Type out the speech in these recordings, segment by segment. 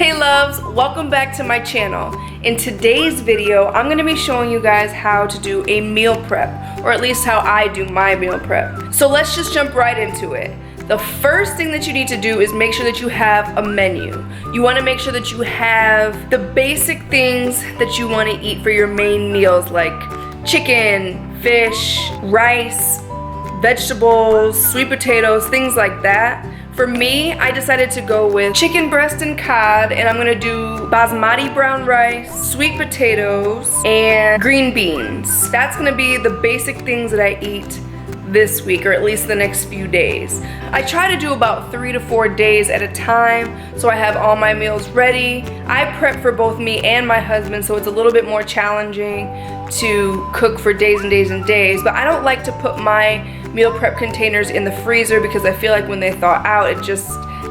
Hey loves, welcome back to my channel. In today's video, I'm going to be showing you guys how to do a meal prep, or at least how I do my meal prep. So let's just jump right into it. The first thing that you need to do is make sure that you have a menu. You want to make sure that you have the basic things that you want to eat for your main meals, like chicken, fish, rice, vegetables, sweet potatoes, things like that. For me, I decided to go with chicken breast and cod, and I'm gonna do basmati brown rice, sweet potatoes, and green beans. That's gonna be the basic things that I eat this week, or at least the next few days. I try to do about 3 to 4 days at a time, so I have all my meals ready. I prep for both me and my husband, so it's a little bit more challenging to cook for days and days and days, but I don't like to put my meal prep containers in the freezer because I feel like when they thaw out, it just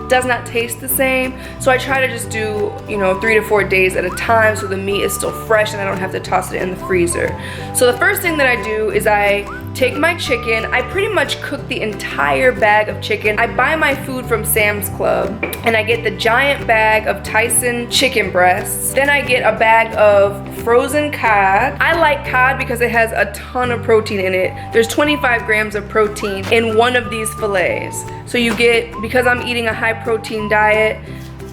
does not taste the same. So I try to just do, 3 to 4 days at a time so the meat is still fresh and I don't have to toss it in the freezer. So the first thing that I do is I take my chicken. I pretty much cook the entire bag of chicken. I buy my food from Sam's Club and I get the giant bag of Tyson chicken breasts. Then I get a bag of frozen cod. I like cod because it has a ton of protein in it. There's 25 grams of protein in one of these fillets. So you get, because I'm eating a high protein diet,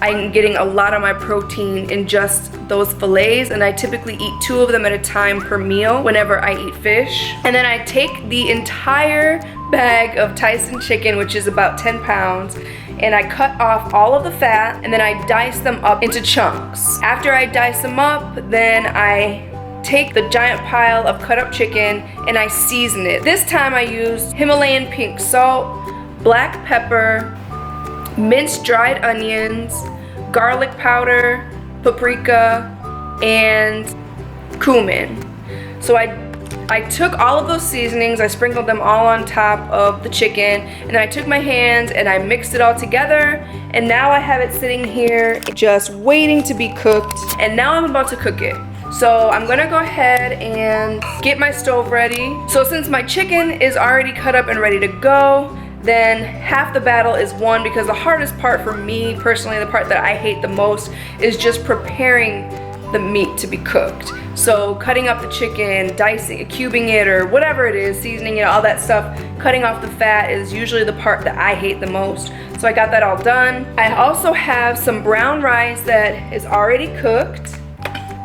I'm getting a lot of my protein in just those fillets, and I typically eat 2 of them at a time per meal whenever I eat fish. And then I take the entire bag of Tyson chicken, which is about 10 pounds, and I cut off all of the fat, and then I dice them up into chunks. After I dice them up, then I take the giant pile of cut up chicken and I season it. This time I used Himalayan pink salt, black pepper, minced dried onions, garlic powder, paprika, and cumin. So I took all of those seasonings, I sprinkled them all on top of the chicken, and then I took my hands and I mixed it all together, and now I have it sitting here just waiting to be cooked, and now I'm about to cook it. So I'm gonna go ahead and get my stove ready. So since my chicken is already cut up and ready to go, then half the battle is won, because the hardest part for me personally, the part that I hate the most, is just preparing the meat to be cooked. So cutting up the chicken, dicing it, cubing it, or whatever it is, seasoning it, all that stuff, cutting off the fat is usually the part that I hate the most. So I got that all done. I also have some brown rice that is already cooked.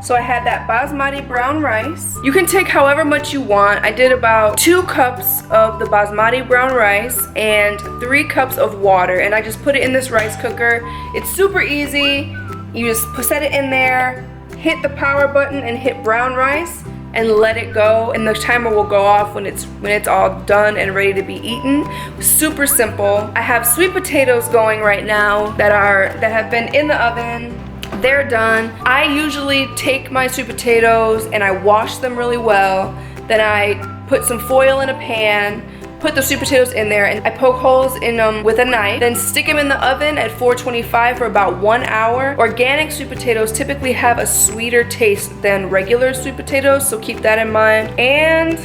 So I had that basmati brown rice. You can take however much you want. I did about 2 cups of the basmati brown rice and 3 cups of water, and I just put it in this rice cooker. It's super easy. You just set it in there, hit the power button and hit brown rice and let it go, and the timer will go off when it's all done and ready to be eaten. Super simple. I have sweet potatoes going right now that have been in the oven. They're done. I usually take my sweet potatoes and I wash them really well. Then I put some foil in a pan, put the sweet potatoes in there, and I poke holes in them with a knife, then stick them in the oven at 425 for about 1 hour. Organic sweet potatoes typically have a sweeter taste than regular sweet potatoes, so keep that in mind. And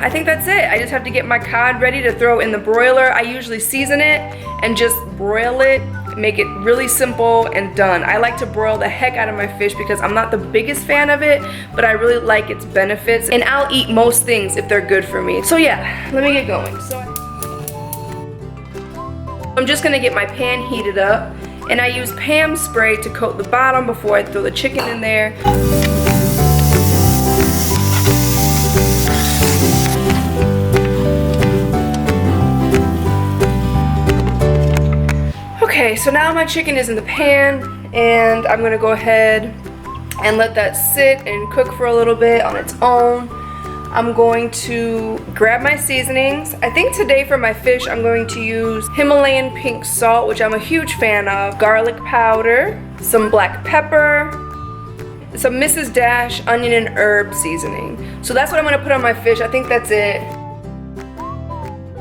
I think that's it. I just have to get my cod ready to throw in the broiler. I usually season it and just broil it, make it really simple and done. I like to broil the heck out of my fish because I'm not the biggest fan of it, but I really like its benefits, and I'll eat most things if they're good for me. So yeah, let me get going. So I'm just gonna get my pan heated up, and I use Pam spray to coat the bottom before I throw the chicken in there. Okay, so now my chicken is in the pan, and I'm gonna go ahead and let that sit and cook for a little bit on its own. I'm going to grab my seasonings. I think today for my fish I'm going to use Himalayan pink salt, which I'm a huge fan of, garlic powder, some black pepper, some Mrs. Dash onion and herb seasoning. So that's what I'm gonna put on my fish. I think that's it.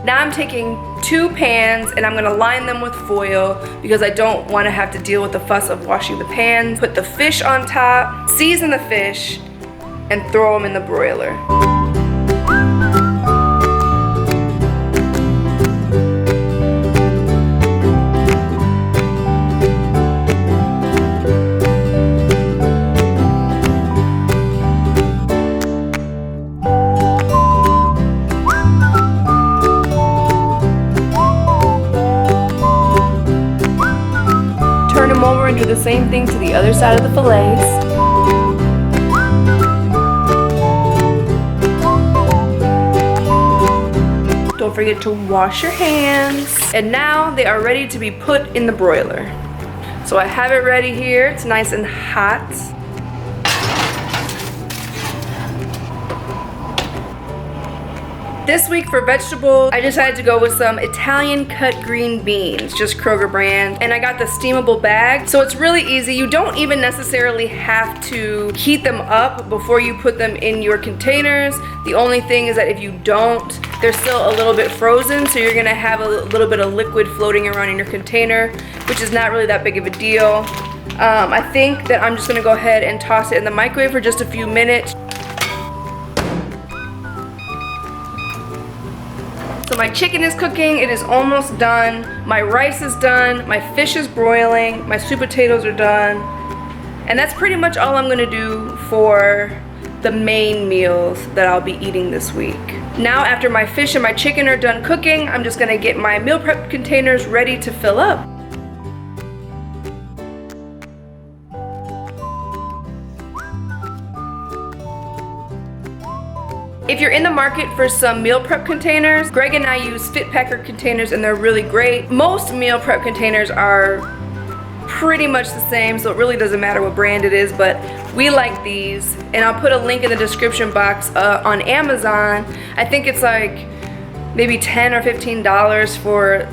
Now I'm taking 2 pans and I'm gonna line them with foil because I don't wanna have to deal with the fuss of washing the pans. Put the fish on top, season the fish, and throw them in the broiler. and do the same thing to the other side of the fillets. Don't forget to wash your hands. And now they are ready to be put in the broiler. So I have it ready here. It's nice and hot. This week for vegetables, I decided to go with some Italian cut green beans, just Kroger brand. And I got the steamable bag, so it's really easy. You don't even necessarily have to heat them up before you put them in your containers. The only thing is that if you don't, they're still a little bit frozen, so you're gonna have a little bit of liquid floating around in your container, which is not really that big of a deal. I think that I'm just gonna go ahead and toss it in the microwave for just a few minutes. So my chicken is cooking, it is almost done. My rice is done, my fish is broiling, my sweet potatoes are done. And that's pretty much all I'm gonna do for the main meals that I'll be eating this week. Now after my fish and my chicken are done cooking, I'm just gonna get my meal prep containers ready to fill up. If you're in the market for some meal prep containers, Greg and I use Fit Packer containers and they're really great. Most meal prep containers are pretty much the same, so it really doesn't matter what brand it is, but we like these. And I'll put a link in the description box on Amazon. I think it's like maybe $10 or $15 for,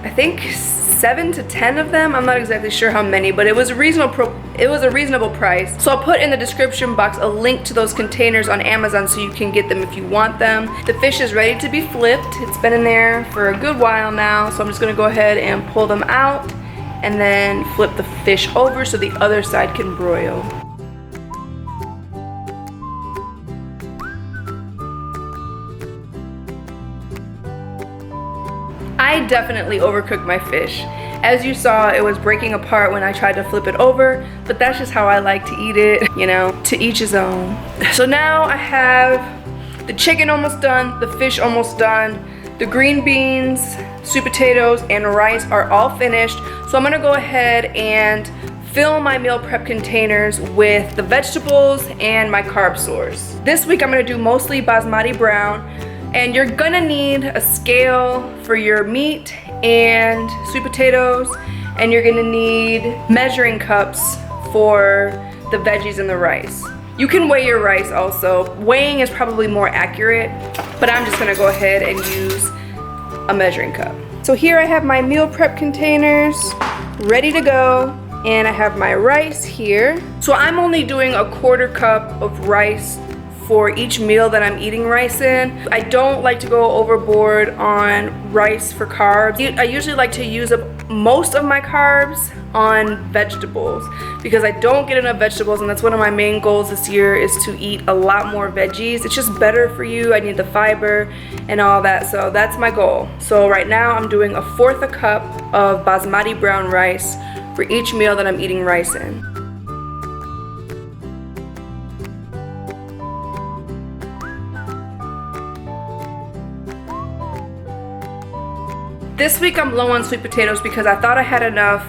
I think 7 to 10 of them. I'm not exactly sure how many, but it was a reasonable price. So I'll put in the description box a link to those containers on Amazon so you can get them if you want them. The fish is ready to be flipped. It's been in there for a good while now, so I'm just gonna go ahead and pull them out and then flip the fish over so the other side can broil. I definitely overcooked my fish. As you saw, it was breaking apart when I tried to flip it over, but that's just how I like to eat it, you know, to each his own. So now I have the chicken almost done, the fish almost done, the green beans, sweet potatoes, and rice are all finished. So I'm gonna go ahead and fill my meal prep containers with the vegetables and my carb source. This week I'm gonna do mostly basmati brown. And you're gonna need a scale for your meat and sweet potatoes, and you're gonna need measuring cups for the veggies and the rice. You can weigh your rice also. Weighing is probably more accurate, but I'm just gonna go ahead and use a measuring cup. So here I have my meal prep containers ready to go, and I have my rice here. So I'm only doing a 1/4 cup of rice for each meal that I'm eating rice in. I don't like to go overboard on rice for carbs. I usually like to use up most of my carbs on vegetables because I don't get enough vegetables, and that's one of my main goals this year is to eat a lot more veggies. It's just better for you. I need the fiber and all that, so that's my goal. So right now I'm doing a 1/4 cup of basmati brown rice for each meal that I'm eating rice in. This week I'm low on sweet potatoes because I thought I had enough,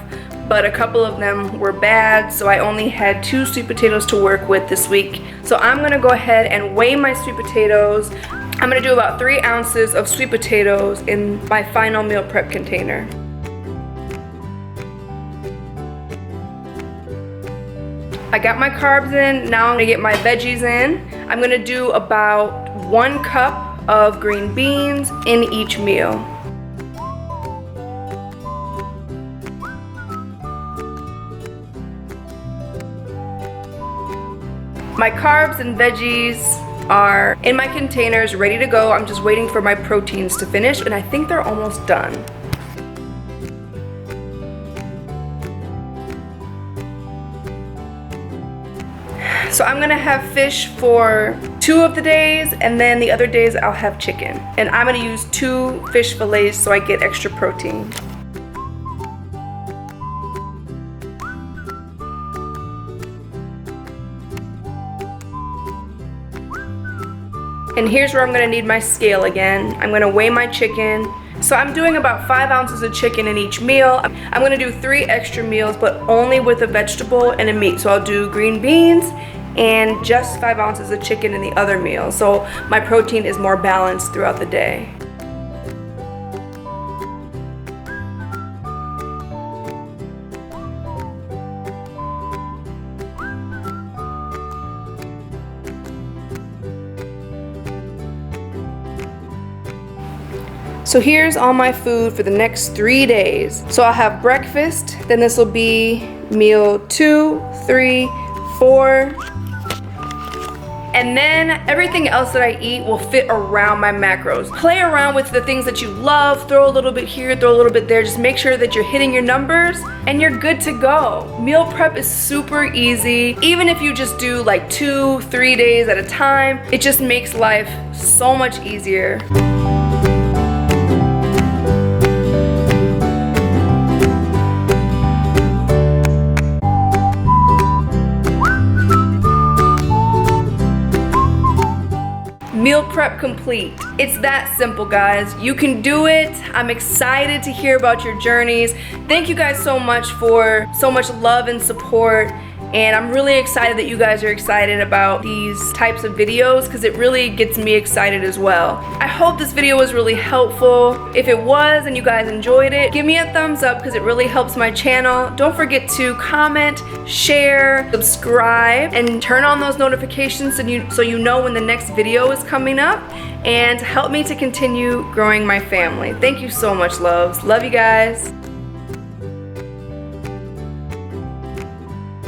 but a couple of them were bad, so I only had 2 sweet potatoes to work with this week. So I'm gonna go ahead and weigh my sweet potatoes. I'm gonna do about 3 ounces of sweet potatoes in my final meal prep container. I got my carbs in, now I'm gonna get my veggies in. I'm gonna do about 1 cup of green beans in each meal. My carbs and veggies are in my containers ready to go. I'm just waiting for my proteins to finish, and I think they're almost done. So I'm gonna have fish for 2 of the days, and then the other days I'll have chicken. And I'm gonna use 2 fish fillets so I get extra protein. And here's where I'm gonna need my scale again. I'm gonna weigh my chicken. So I'm doing about 5 ounces of chicken in each meal. I'm gonna do 3 extra meals, but only with a vegetable and a meat. So I'll do green beans and just 5 ounces of chicken in the other meal. So my protein is more balanced throughout the day. So here's all my food for the next 3 days. So I'll have breakfast, then this will be meal 2, 3, 4. And then everything else that I eat will fit around my macros. Play around with the things that you love, throw a little bit here, throw a little bit there. Just make sure that you're hitting your numbers and you're good to go. Meal prep is super easy. Even if you just do like 2, 3 days at a time, it just makes life so much easier. Meal prep complete. It's that simple, guys. You can do it. I'm excited to hear about your journeys. Thank you guys so much for so much love and support. And I'm really excited that you guys are excited about these types of videos because it really gets me excited as well. I hope this video was really helpful. If it was and you guys enjoyed it, give me a thumbs up because it really helps my channel. Don't forget to comment, share, subscribe, and turn on those notifications so you know when the next video is coming up, and help me to continue growing my family. Thank you so much, loves. Love you guys.